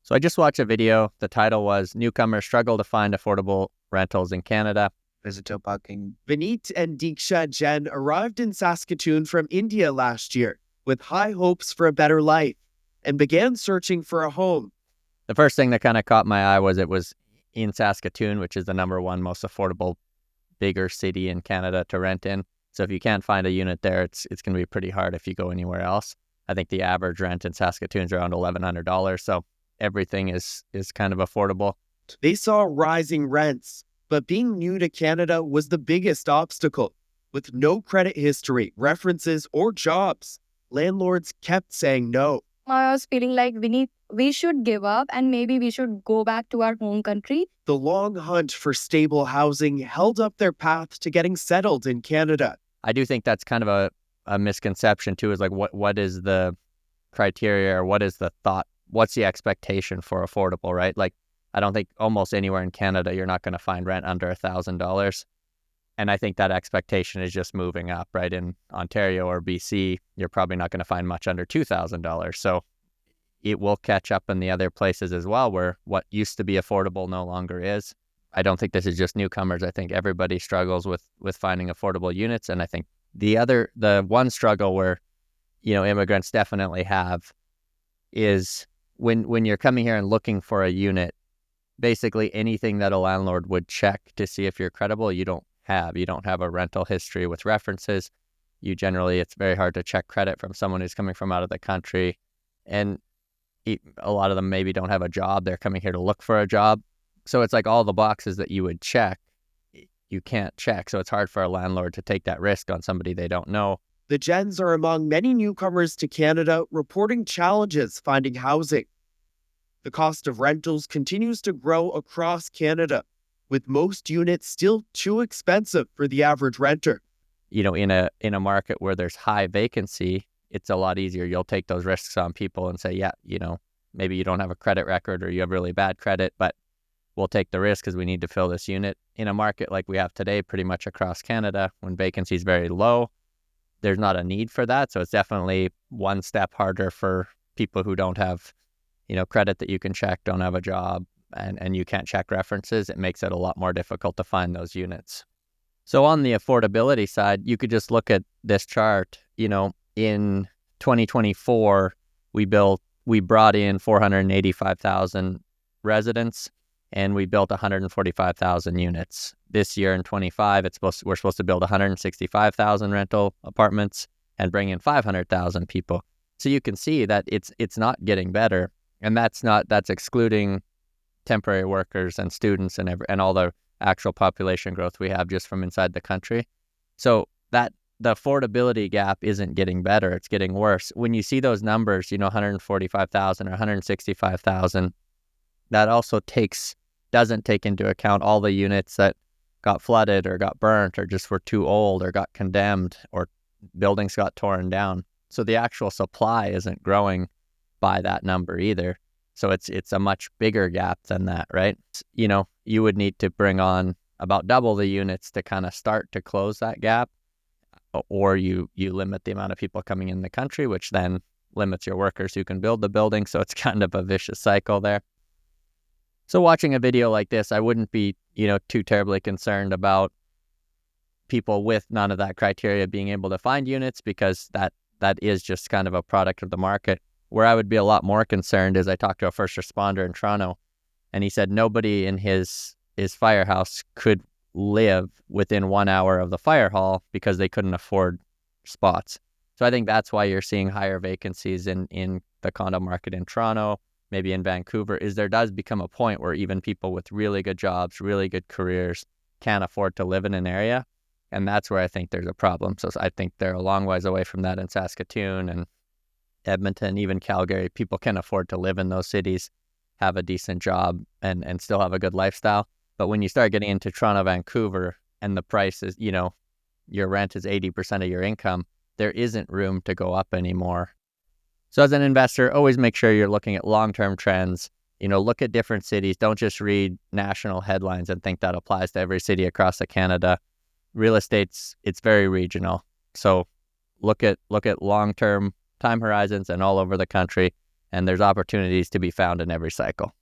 So I just watched a video. The title was Newcomers Struggle to Find Affordable Rentals in Canada. Visitor parking. Vineet and Diksha Jain arrived in Saskatoon from India last year with high hopes for a better life and began searching for a home. The first thing that kind of caught my eye was it was in Saskatoon, which is the #1 most affordable, bigger city in Canada to rent in. So if you can't find a unit there, it's going to be pretty hard if you go anywhere else. I think the average rent in Saskatoon is around $1,100. So everything is kind of affordable. They saw rising rents, but being new to Canada was the biggest obstacle. With no credit history, references, or jobs, landlords kept saying no. I was feeling like we should give up and maybe we should go back to our home country. The long hunt for stable housing held up their path to getting settled in Canada. I do think that's kind of a misconception too, is like what is the criteria or what is the thought? What's the expectation for affordable, right? Like, I don't think almost anywhere in Canada you're not going to find rent under $1,000. And I think that expectation is just moving up, right? In Ontario or BC, you're probably not going to find much under $2,000. So it will catch up in the other places as well, where what used to be affordable no longer is. I don't think this is just newcomers. I think everybody struggles with finding affordable units. And I think the one struggle where, immigrants definitely have is when you're coming here and looking for a unit, basically anything that a landlord would check to see if you're credible, you don't have. You don't have a rental history with references. It's very hard to check credit from someone who's coming from out of the country. And a lot of them maybe don't have a job. They're coming here to look for a job. So it's like all the boxes that you would check, you can't check. So it's hard for a landlord to take that risk on somebody they don't know. The Jains are among many newcomers to Canada reporting challenges finding housing. The cost of rentals continues to grow across Canada, with most units still too expensive for the average renter. In a market where there's high vacancy, it's a lot easier. You'll take those risks on people and say, yeah, maybe you don't have a credit record or you have really bad credit, but we'll take the risk because we need to fill this unit. In a market like we have today, pretty much across Canada, when vacancy is very low, there's not a need for that. So it's definitely one step harder for people who don't have, credit that you can check, don't have a job, and you can't check references. It makes it a lot more difficult to find those units. So on the affordability side, you could just look at this chart. In 2024, we brought in 485,000 residents, and we built 145,000 units. This year in 25, we're supposed to build 165,000 rental apartments and bring in 500,000 people. So you can see that it's not getting better, and that's excluding temporary workers and students and all the actual population growth we have just from inside the country. So that the affordability gap isn't getting better, it's getting worse. When you see those numbers, 145,000 or 165,000, that also doesn't take into account all the units that got flooded or got burnt or just were too old or got condemned or buildings got torn down. So the actual supply isn't growing by that number either. So it's a much bigger gap than that, right? You would need to bring on about double the units to kind of start to close that gap, or you limit the amount of people coming in the country, which then limits your workers who can build the building. So it's kind of a vicious cycle there. So watching a video like this, I wouldn't be, too terribly concerned about people with none of that criteria being able to find units, because that is just kind of a product of the market. Where I would be a lot more concerned is I talked to a first responder in Toronto, and he said nobody in his firehouse could live within 1 hour of the fire hall because they couldn't afford spots. So I think that's why you're seeing higher vacancies in the condo market in Toronto, maybe in Vancouver, is there does become a point where even people with really good jobs, really good careers can't afford to live in an area. And that's where I think there's a problem. So I think they're a long ways away from that in Saskatoon and Edmonton, even Calgary. People can afford to live in those cities, have a decent job, and still have a good lifestyle. But when you start getting into Toronto, Vancouver, and the price is, your rent is 80% of your income, there isn't room to go up anymore. So as an investor, always make sure you're looking at long-term trends. Look at different cities. Don't just read national headlines and think that applies to every city across Canada. Real estate's very regional. So look at long-term time horizons and all over the country, and there's opportunities to be found in every cycle.